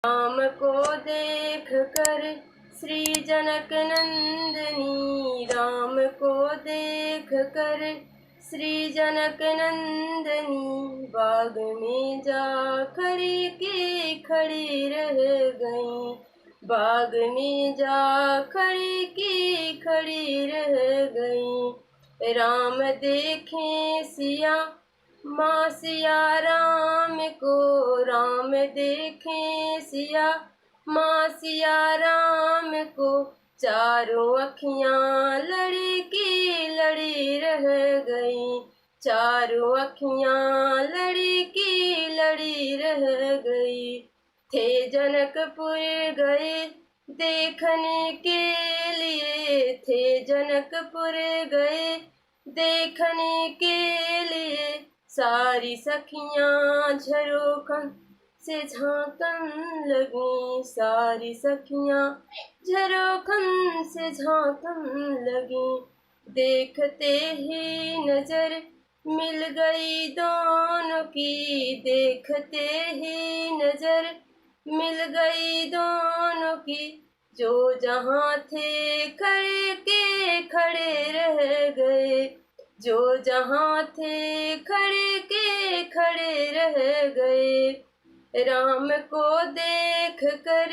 राम को देख कर श्री जनक नंदनी, राम को देख कर श्री जनक नंदनी, बाग में जा खड़ी के खड़ी रह गई, बाग में जा खड़ी की खड़ी रह गई। राम देखे सिया माँ सिया राम को, राम देखे सिया माँ सिया राम को, चारों अखियाँ लड़ी की लड़ी रह गई, चारों अखियाँ लड़ी की लड़ी रह गई। थे जनकपुर गए देखने के लिए, थे जनकपुर गए देखने के लिए, सारी सखियाँ झरोखन से झांकन लगी, सारी सखियाँ झरोखन से झांकन लगी। देखते ही नजर मिल गई दोनों की, देखते ही नजर मिल गई दोनों की, जो जहाँ थे खड़े के खड़े रह गए, जो जहाँ थे खड़े के खड़े रह गए। राम को देख कर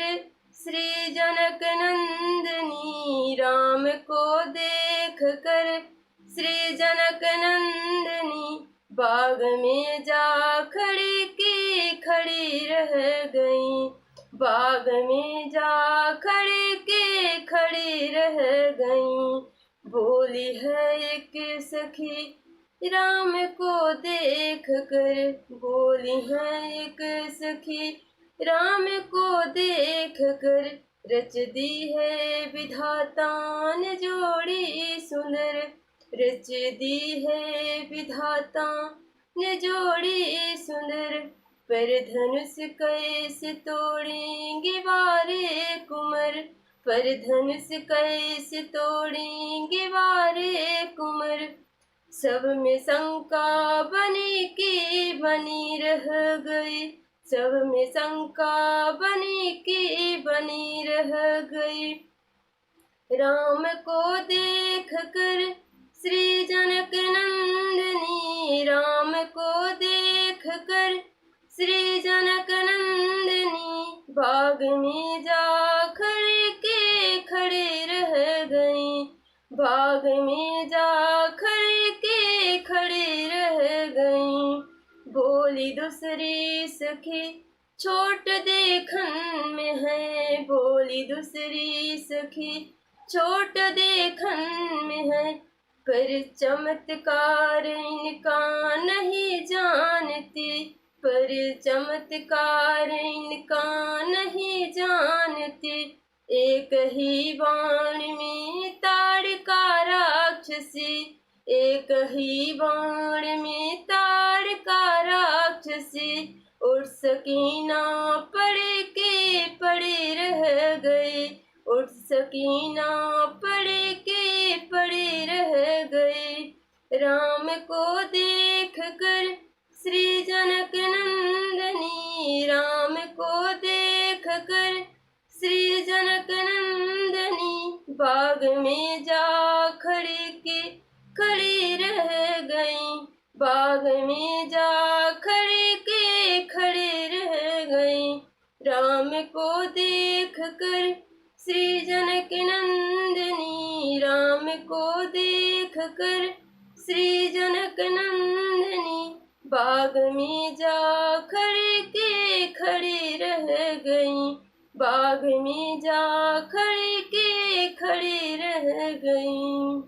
श्री जनक नंदनी, राम को देख कर श्री जनक नंदनी, बाग में जा खड़ी की खड़ी रह गई, बाग में जा खड़ी की खड़ी रह गई। बोली है एक सखी राम को देख कर, बोली है एक सखी राम को देख कर, रच दी है विधाता ने जोड़ी सुंदर, रच दी है विधाता ने जोड़ी सुंदर। पर धनुष कैसे तोड़ेंगे वारे कुंवर, पर धनुष कैसे तोड़ेंगे वारे कुंवर। सब में शंका बनी की बनी रह गई, सब में शंका बनी की बनी रह गई। राम को देख कर श्री जनक नंदनी, राम को देख कर श्री जनक नंदनी, बाग में जा खड़ी के खड़ी रह गई, बाग में जा खड़ी के खड़ी रह गई। बोली दूसरी सखी छोट देखन में है, बोली दूसरी सखी छोट देखन में है, पर चमत्कार इनका नहीं जानती, पर चमत्कार इनका नहीं जानती। एक ही बाण में ताड़का राक्षसी, एक ही बाण में ताड़का राक्षसी, उठ सकी ना पड़े के पड़े रह गए, उठ सकी ना पड़े के पड़े रह गए। राम को देख कर श्री जनक नंदनी, राम को देख कर श्री जनक नंदनी, बाग में जा खड़ी की खड़ी रह गई, बाग में जा खड़ी की खड़ी रह गई। राम को देख कर श्री जनक नंदनी, राम को देख कर श्री जनक नंदनी, बाग में जा खड़ी की खड़ी रह गई, बाग में जा खड़ी की खड़ी रह गई।